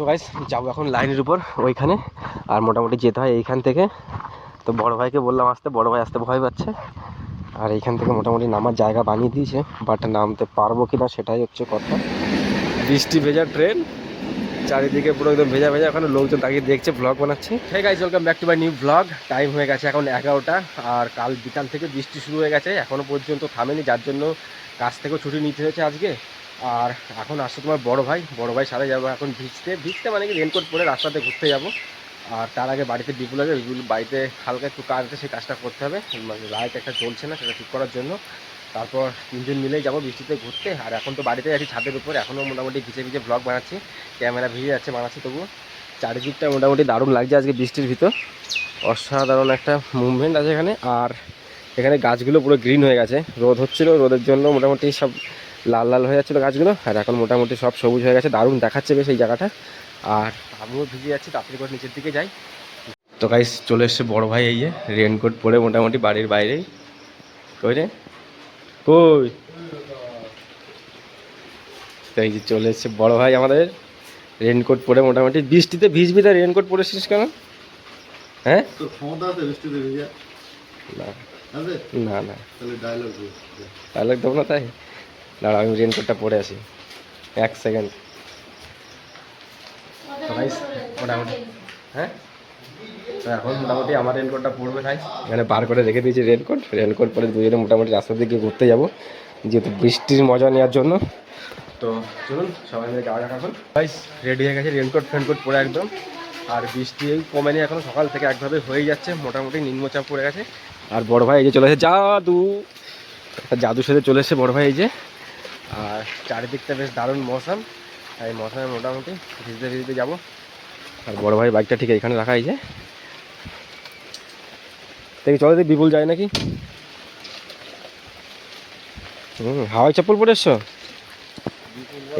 তো গাইস যাবো এখন লাইনের উপর ওইখানে, আর মোটামুটি যেতে হয় এইখান থেকে। তো বড় ভাইকে বললাম আসতে, বড় ভাই আসতে ভয় পাচ্ছে। আর এইখান থেকে মোটামুটি নামার জায়গা বানিয়ে দিয়েছে, বাট নামতে পারবো কিনা সেটাই হচ্ছে কথা। বৃষ্টি ভেজা ট্রেন, চারিদিকে পুরো একদম ভেজা ভেজা, ওখানে লোকজন দাঁড়িয়ে দেখছে, ব্লগ বানাচ্ছে। Hey guys, welcome back to my new blog. Time হয়ে গেছে এখন 11টা, আর কাল বিকাল থেকে বৃষ্টি শুরু হয়ে গেছে, এখনও পর্যন্ত থামেনি, যার জন্য কাজ থেকেও ছুটি নিতে হয়েছে আজকে। আর এখন আসছে তোমার বড় ভাই সাথে যাবো এখন ভিজতে মানে কি রেনকোট পরে রাস্তাতে ঘুরতে যাব। আর তার আগে বাড়িতে বিপুল আছে, বিপুল বাড়িতে হালকা একটু কাজ আছে, সেই কাজটা করতে হবে, মানে লাইট একটা চলছে না, সেটা ঠিক করার জন্য। তারপর তিনজন মিলেই যাবো বৃষ্টিতে ঘুরতে। আর এখন তো বাড়িতে আছি ছাদের উপর, এখনও মোটামুটি ভিজে ভিজে ব্লগ বানাচ্ছি, ক্যামেরা ভিজে যাচ্ছে বানাচ্ছি, তবুও চারিদিকটা মোটামুটি দারুণ লাগছে আজকে বৃষ্টির ভিতর। অসাধারণ একটা মুভমেন্ট আছে এখানে। আর এখানে গাছগুলো পুরো গ্রিন হয়ে গেছে, রোদ হচ্ছিল, রোদের জন্য মোটামুটি সব লাল লাল হয়ে যাচ্ছিলো গাছগুলো, আর এখন মোটামুটি সব সবুজ হয়ে গেছে, দারুণ দেখাচ্ছে বেশ এই জায়গাটা। আর আমিও ভিজে যাচ্ছি, তাড়াতাড়ি করে নিচের দিকে যাই। তো গাইস চলে এসছে বড় ভাই, এই যে রেনকোট পরে মোটামুটি বাড়ির বাইরেই। কই রে কই, তো এই যে চলে এসছে বড় ভাই আমাদের, রেনকোট পরে মোটামুটি। বৃষ্টিতে ভিজবি, তাই রেনকোট পরেছিস কেন? হ্যাঁ না না, ডায়লগ দেবো না, তাই দাঁড়া আমি রেনকোটটা পরে আসি, 1 সেকেন্ড। তো গাইস মোটামুটি, হ্যাঁ তো এখন মোটামুটি আমার রেনকোটটা পরবে ভাই, এখানে বার করে রেখে দিয়েছি রেনকোট পরে দুজনে মোটামুটি রাস্তা দিকে ঘুরতে যাব, যেহেতু বৃষ্টির মজা নেওয়ার জন্য। তো চলুন সবাই মিলে যাওয়া যাক। এখন গাইস রেডি হয়ে গেছে, রেনকোট পরে একদম। আর বৃষ্টি কমেনি এখনো, সকাল থেকে একভাবে হয়ে যাচ্ছে, মোটামুটি নিম্নচাপ পড়ে গেছে। আর বড় ভাই এই যে চলে এসেছে, জাদুর সাথে চলে এসেছে বড় ভাই এই যে। আর চারিদিকটা বেশ দারুণ মৌসুম, এই মৌসুমে মোটামুটি ভিজতে ভিজতে যাবো। আর বড় ভাই বাইকটা ঠিক এখানে রাখা, এই যে দেখি চলে দিই, বিপুল যায় নাকি। হাওয়াই চপ্পল পরে এসছো?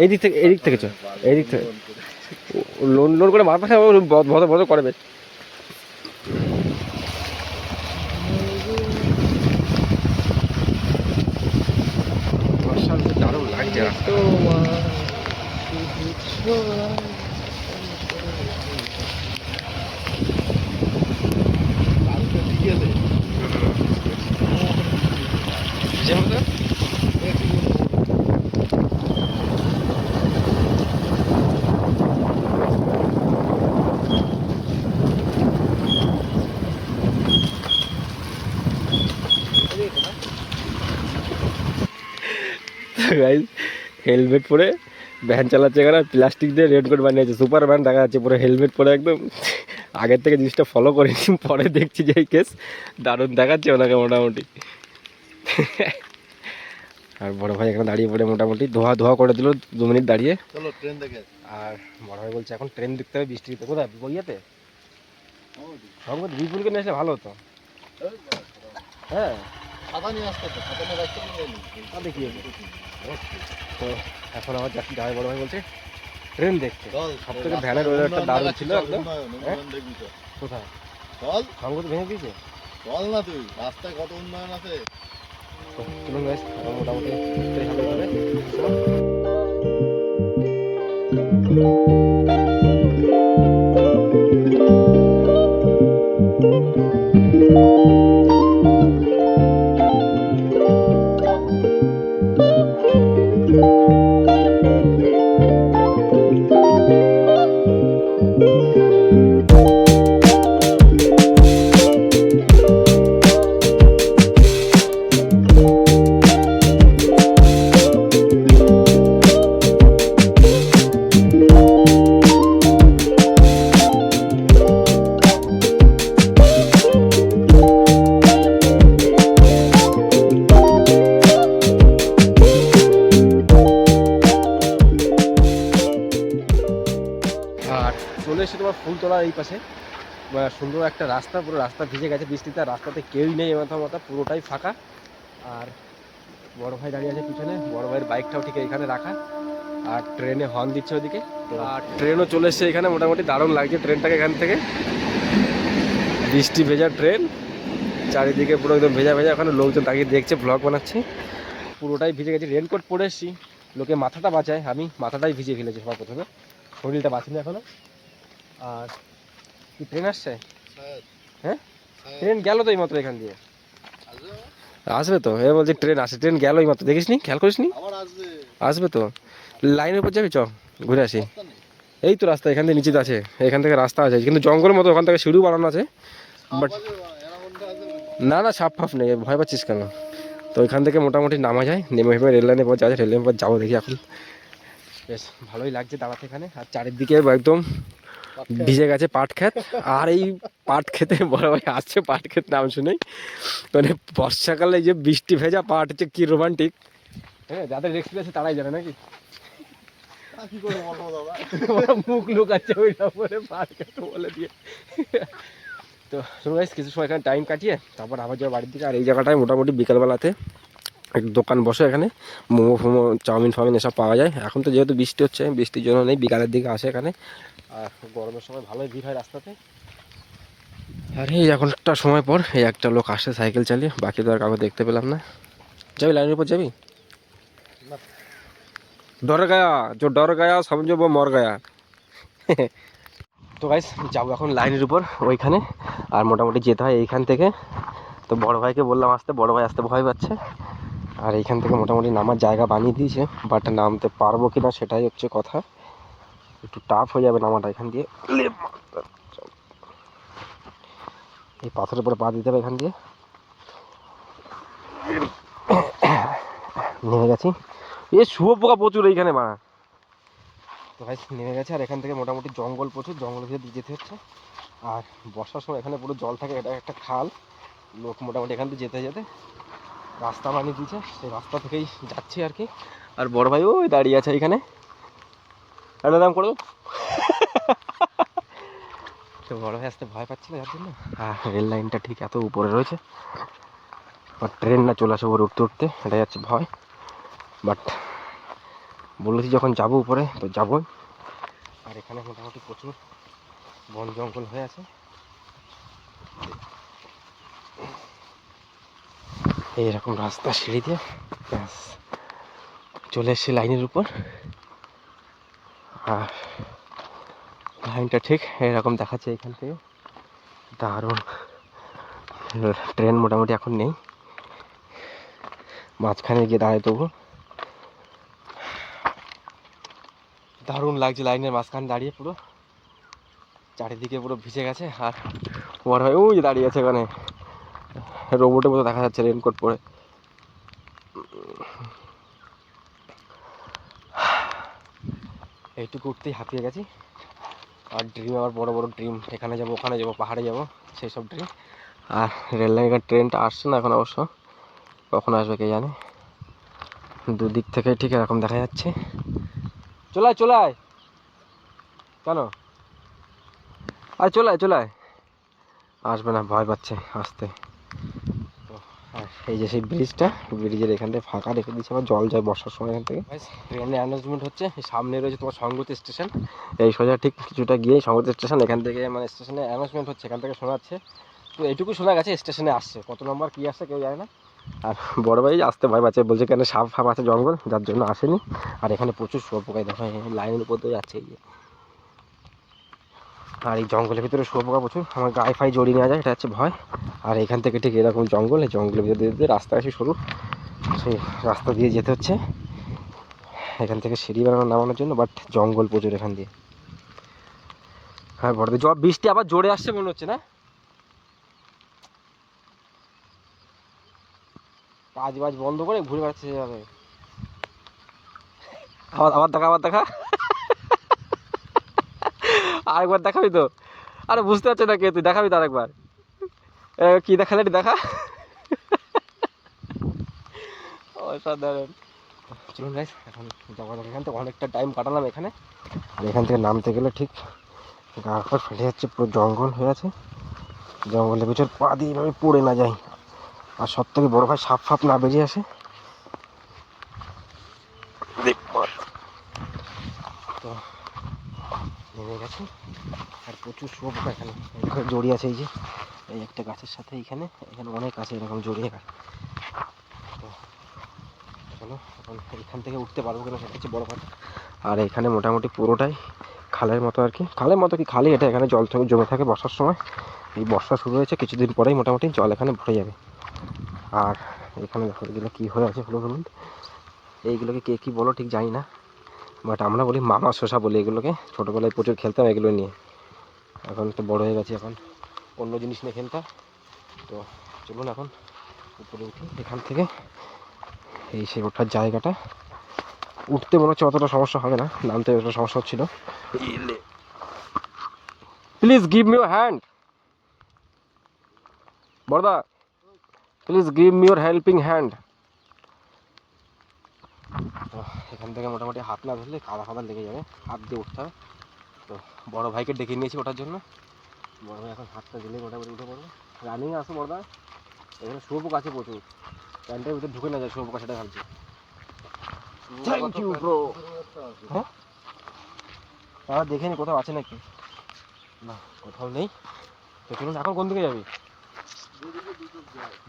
এই দিক থেকে চো, এই দিক থেকে লোন করে মাথা খাওয়া ভদ ভদ করে বেশ। দারুণ লাগছে রাস্তা। হেলমেট পরে ভ্যান চালাচ্ছে, এখানে প্লাস্টিক দিয়ে রেনকোট বানিয়েছে, সুপার ভ্যান দেখা যাচ্ছে পুরো হেলমেট পরে একদম। আগের থেকে জিনিসটা ফলো করিনি, পরে দেখছি যে এই কেস দারুণ দেখাচ্ছে ওনাকে মোটামুটি। আর বড় ভাই এখানে দাঁড়িয়ে পড়ে মোটামুটি ধোয়া করে দিল 2 মিনিট দাঁড়িয়ে। চলো ট্রেন দেখে। আর বড় ভাই বলছে এখন ট্রেন দেখতে হবে বৃষ্টিতে, কোথায় বইয়াতে বিপুলকে নিয়ে আসলে ভালো হতো। হ্যাঁ দেখি। তো এখন আমার যাই বড় ভাই বলছে ট্রেন দেখতে, সব থেকে ভ্যানের ওয়েদারটা দারুণ ছিল একদম। কোথায় সঙ্গ তো ভেঙে দিয়েছে, চল না তুই, রাস্তায় কত উন্নয়ন আছে। চলুন গাইস মোটামুটি চলে এসে তোমার ফুলতলার এই পাশে সুন্দর একটা রাস্তা, পুরো রাস্তা ভিজে গেছে বৃষ্টিতে, রাস্তাতে কেউই নেই মাথা পুরোটাই ফাঁকা। আর বড় ভাই দাঁড়িয়ে আছে পিছনে, বড় ভাইয়ের বাইকটাও ঠিক এখানে রাখা, আর ট্রেনে হর্ন দিচ্ছে ওদিকে। আর ট্রেনও চলে এসছে এখানে, মোটামুটি দারুণ লাগছে ট্রেনটাকে এখান থেকে। বৃষ্টি ভেজা ট্রেন, চারিদিকে পুরো একদম ভেজা ভেজা, ওখানে লোকজন দাঁড়িয়ে দেখছে, ব্লগ বানাচ্ছে। পুরোটাই ভিজে গেছে, রেনকোট পরে এসেছি, লোকে মাথাটা বাঁচায়, আমি মাথাটাই ভিজে ফেলেছি সবার প্রথমে। শরীরটা বাঁচেনি এখনো। আর কি ট্রেন আসছে? হ্যাঁ ট্রেন গেল তো এই মাত্র এখান দিয়ে। আসবে তো, এ বলছে ট্রেন আসে, ট্রেন গেল এই মাত্র, দেখিস নি, খেয়াল করিস নি? আসবে তো। লাইনের উপর যাবি, চ ঘুরে আসি। এই তো রাস্তা এখান থেকে নিচে আছে, এখান থেকে রাস্তা আছে কিন্তু জঙ্গলের মতো, ওখান থেকে সিঁড়িও বানানো আছে। বাট না না, সাপ ফাপ নেই, ভয় পাচ্ছিস কেন? তো ওইখান থেকে মোটামুটি নামা যায়, নেমে ভেবে রেল লাইনে পর যাওয়া যায়, রেল লাইনের পর যাবো দেখি এখন। বেশ ভালোই লাগছে দাঁড়াতে এখানে, আর চারিদিকে একদম ভিজে গেছে পাট ক্ষেত। আর এই পাট খেতে বড় ভাই আসছে, পাট ক্ষেত নাম শুনেই মানে বর্ষাকালে যে বৃষ্টি ভেজা পাট হচ্ছে কি রোমান্টিক। হ্যাঁ, যাদের এক্সপিরিয়েন্স আছে তারাই জানে নাকি। মুখ লুকাচ্ছে ওইটা বলে পাট ক্ষেত বলে দিয়ে। তো শুনো গাইস, কিছু সময় এখানে টাইম কাটিয়ে তারপর আবার যাবো বাড়ির দিকে। আর এই জায়গাটায় মোটামুটি বিকালবেলাতে এক দোকান বসে, এখানে মোমো ফোমো চাউমিন ফাউমিন এসব পাওয়া যায়। এখন তো যেহেতু বৃষ্টি হচ্ছে, বৃষ্টির জন্য নেই, বিকালের দিকে আসে এখানে। আর গরমের সময় ভালোই ভিড় হয় রাস্তাতে। আর এই এখন একটা সময় পর এই একটা লোক আসে সাইকেল চালিয়ে, বাকি তো আর কাউকে দেখতে পেলাম না। যাবি লাইনের উপর যাবি? ডর গায়া, যে ডর গায়া সমঝো वो মর গায়া। তো গাইস যাবো এখন লাইনের উপর ওইখানে, আর মোটামুটি যেতে হয় এইখান থেকে। তো বড় ভাইকে বললাম আসতে, বড় ভাই আসতে ভয় পাচ্ছে। আর এইখান থেকে মোটামুটি নামার জায়গা বানিয়ে দিয়েছে, বাট নামতে পারবো কিনা সেটাই হচ্ছে কথা। একটু টাফ হয়ে যাবে নামাটা এখান দিয়ে। এই পাথরের উপরে পা দিতে হবে এখান দিয়ে। নেমে গেছি, এ শুয়োপোকা প্রচুর এইখানে মা। তো ভাই নেমে গেছে, আর এখান থেকে মোটামুটি জঙ্গল প্রচুর, জঙ্গলের ভিতরে দিয়ে যেতে হচ্ছে। আর বর্ষার সময় এখানে পুরো জল থাকে, এটা একটা খাল। লোক মোটামুটি এখান থেকে যেতে যেতে রাস্তা বানিয়ে দিয়েছে, সেই রাস্তা থেকেই যাচ্ছি আর কি। আর বড় ভাই ওই দাঁড়িয়ে আছে এখানে, একটা নাম করো। তো বড় ভাই আসতে ভয় পাচ্ছিল যার জন্য। আর রেল লাইনটা ঠিক এত উপরে রয়েছে, আর ট্রেন না চলে আসে উপরে উঠতে উঠতে, এটাই যাচ্ছে ভয়। বাট বলেছি যখন যাবো উপরে তো যাবোই। আর এখানে মোটামুটি প্রচুর বন জঙ্গল হয়ে আছে। এইরকম রাস্তা সিঁড়ি দিয়ে ব্যাস চলে এসছি লাইনের উপর। আর লাইনটা ঠিক এরকম দেখাচ্ছে এখান থেকে, দারুণ। ট্রেন মোটামুটি এখন নেই, মাঝখানে গিয়ে দাঁড়ায় তবু দারুণ লাগছে লাইনের মাঝখানে দাঁড়িয়ে, পুরো চারিদিকে পুরো ভিজে গেছে। আর বড় ভাই ওই যে দাঁড়িয়ে আছে ওখানে, রোবটের মতো দেখা যাচ্ছে রেনকোট পরে। এইটুকু উঠতেই হাঁপিয়ে গেছি। আর ড্রিম, আবার বড় বড় ড্রিম, এখানে যাবো ওখানে যাবো পাহাড়ে যাবো, সেই সব ড্রিম। আর রেল লাইনের ট্রেনটা আসছে না এখন অবশ্য, কখন আসবে কে জানে। দুদিক থেকে ঠিক এরকম দেখা যাচ্ছে। চলায় চলায় কেন, আর চলায় চলায় আসবে না, ভয় পাচ্ছে আসতে। তো আর এই যে সেই ব্রিজটা, ব্রিজের এখান থেকে ফাঁকা রেখে দিচ্ছে, আবার জল যায় বর্ষার সময় এখান থেকে। ট্রেনের অ্যানাউন্সমেন্ট হচ্ছে, সামনে রয়েছে তোমার সংগতি স্টেশন। এই সোজা ঠিক কিছুটা গিয়ে সংগতি স্টেশন, এখান থেকে মানে স্টেশনে অ্যানাউন্সমেন্ট হচ্ছে, এখান থেকে শোনা যাচ্ছে। তো এইটুকু শোনা গেছে স্টেশনে আসছে, কত নম্বর কী আসছে কেউ জানে না। আর বড় ভাই আসতে ভয় পাচ্ছে, বলছে কেন সাপ ফাপ আছে জঙ্গল, যার জন্য আসেনি। আর এখানে প্রচুর শুয়োপোকাই দেখা হয়, লাইনের উপর দিয়ে যাচ্ছে এই যে। আর এই জঙ্গলের ভিতরে শুয়োপোকা প্রচুর, আমার গায়ে ফায়ে জড়িয়ে নেওয়া যায়, এটা হচ্ছে ভয়। আর এখান থেকে ঠিক এরকম জঙ্গল, এই জঙ্গলের ভিতরে দিয়ে রাস্তা আছে সরু, সেই রাস্তা দিয়ে যেতে হচ্ছে। এখান থেকে সিঁড়ি বানানো নামানোর জন্য, বাট জঙ্গল প্রচুর এখান দিয়ে। হ্যাঁ বড় বৃষ্টি আবার জোরে আসছে মনে হচ্ছে না, কাজ বাজ বন্ধ করে ঘুরে বেড়াচ্ছে যাবে। আবার আবার দেখা, আবার দেখা, আরেকবার দেখাবি তো? আরে বুঝতে পারছে না কে তুই, দেখাবি তো আরেকবার। কি দেখালে দেখা, অসাধারণ। চলুন গাইস এখন যাওয়া যাক, এখান থেকে অনেকটা টাইম কাটালাম এখানে। আর এখান থেকে নামতে গেলে ঠিক গা হাত ফেটে যাচ্ছে, পুরো জঙ্গল হয়ে আছে, জঙ্গলের ভিতর পা দিয়ে এইভাবে পড়ে না যায়। আর সব থেকে বড় ভাই সাপ ফাপ না বেরিয়ে আসে। তো নেমে গেছে, আর প্রচুর শুয়োপোকা এখানে জড়িয়ে আছে, এই যে এই একটা গাছের সাথে এইখানে, এখানে অনেক আছে এরকম জড়িয়ে। তো চলো এখন এখান থেকে উঠতে পারবো কিনা সেটা হচ্ছে বড় কথা। আর এখানে মোটামুটি পুরোটাই খালের মতো আর কি, খালের মতো কি খালি, এটা এখানে জল থেকে জমে থাকে বর্ষার সময়। এই বর্ষা শুরু হয়েছে, কিছুদিন পরেই মোটামুটি জল এখানে ভরে যাবে। আর এখানে দেখো এগুলো কী হয়ে আছে হলুদ হলুদ, এইগুলোকে কে কী বলো ঠিক জানি না, বাট আমরা বলি মামা শসা বলি এগুলোকে। ছোটোবেলায় প্রচুর খেলতাম এগুলো নিয়ে, এখন তো বড় হয়ে গেছি, এখন অন্য জিনিস নিয়ে খেলতাম। তো চলুন এখন উপরে উঠি এখান থেকে। এই সে ওঠার জায়গাটা, উঠতে মনে হচ্ছে অতটা সমস্যা হবে না, নামতে অতটা সমস্যা হচ্ছিল। Please give me your hand বড়দা, please give me your helping hand. তো এখান থেকে মোটামুটি হাত না ধরলে কাদা ফাদা লেগে যাবে, হাত দিয়ে উঠতে হবে। তো বড় ভাইকে ডেকে নিয়েছি ওঠার জন্য, বড় ভাই এখন হাতটা দিলে মোটামুটি উঠে পড়বো। রানিং আসো বড়দা, এখানে শুয়োপোকা আছে প্রচুর, প্যান্টের ভিতরে ঢুকে না যায় শুয়োপোকা, সেটা ভাবছি। Thank you bro. হ্যাঁ তারা দেখেনি কোথাও আছে নাকি, না কোথাও নেই। তো চলুন এখন কোন দিকে যাবি?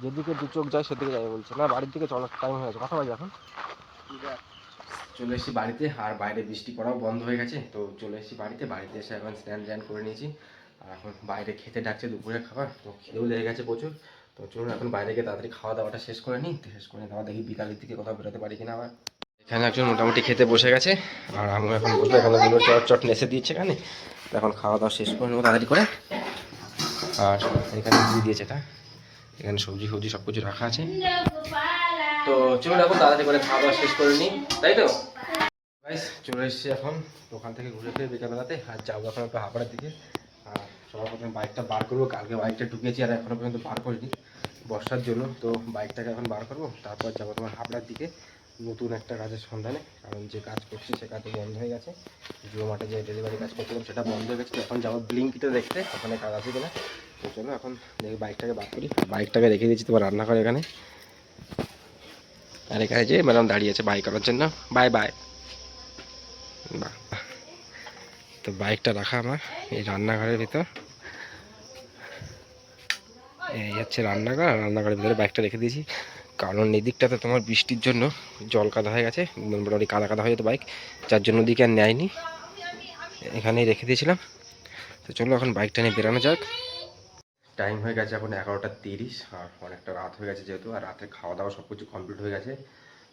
যেদিকে দু চোখ যায় সেদিকে যাবে বলছে, না বাড়ির দিকে চলার টাইম হয়ে গেছে, কথা বাজে এখন। চলে এসেছি বাড়িতে, আর বাইরে বৃষ্টি পড়াও বন্ধ হয়ে গেছে। তো চলে এসেছি বাড়িতে, বাড়িতে এসে এখন স্নান করে নিয়েছি। আর এখন বাইরে খেতে ডাকছে দুপুরের খাবার, তো খেতেও লেগে গেছে প্রচুর। তো চলুন এখন বাইরে গিয়ে তাড়াতাড়ি খাওয়া দাওয়াটা শেষ করে নিই, শেষ করে তারপর দেখি বিকালের দিকে কোথাও বেরোতে পারি কিনা আবার। এখানে একজন মোটামুটি খেতে বসে গেছে, আর আমি এখন বসবো। এখানে গুলো চট নেসে দিয়েছে এখানে, তো এখন খাওয়া দাওয়া শেষ করে নেবো তাড়াতাড়ি করে। আর এখানে দিয়ে দিয়েছে এটা, এখানে সবজি ফবজি সব কিছু রাখা আছে। তো চলুন এখন তাড়াতাড়ি করে খাওয়া দাওয়া শেষ করে নিই, তাই তো গাইস। চলে এসেছি এখন দোকান থেকে ঘুরে ফিরে বিকালবেলাতে, আর যাবো এখন একটু হাবড়ার দিকে। আর সবার প্রথমে বাইকটা বার করবো, কালকে বাইকটা ঢুকেছি আর এখনও পর্যন্ত বার করিনি বর্ষার জন্য। তো বাইকটাকে এখন বার করবো, তারপর যাবো তোমার হাবড়ার দিকে নতুন একটা কাজের সন্ধানে। কারণ যে কাজ করছি সে কাজে বন্ধ হয়ে গেছে, জিও মার্টে যে ডেলিভারি কাজ করছিলাম সেটা বন্ধ হয়ে গেছে। এখন যাবো ব্লিঙ্কিতে দেখতে ওখানে কাজ আছে কিনা। তো চলো এখন দেখি বাইকটাকে বার করি। বাইকটাকে রেখে দিয়েছি তোমার রান্নাঘর এখানে, আর এখানে যে ম্যাডাম দাঁড়িয়ে আছে বাই করার জন্য, বাই বাই। বাহ, তো বাইকটা রাখা আমার এই রান্নাঘরের ভিতর, এই হচ্ছে রান্নাঘর। রান্নাঘরের ভিতরে বাইকটা রেখে দিয়েছি, কারণ এই দিকটাতে তোমার বৃষ্টির জন্য জল কাদা হয়ে গেছে, মোটামুটি কাদা কাদা হয়ে যেত বাইক, যার জন্য দিকে আর নেয়নি, এখানেই রেখে দিয়েছিলাম। তো চলো এখন বাইকটা নিয়ে বেরানো যাক। টাইম হয়ে গেছে এখন 11:30, আর অনেকটা রাত হয়ে গেছে যেহেতু, আর রাতে খাওয়া দাওয়া সব কিছু কমপ্লিট হয়ে গেছে।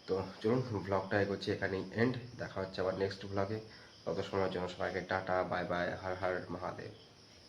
তো চলুন ব্লগটা এগোচ্ছি এখানেই এন্ড, দেখা হচ্ছে আবার নেক্সট ব্লগে। তত সময়ের জন্য সবাইকে tata bye bye, Har Har Mahadev.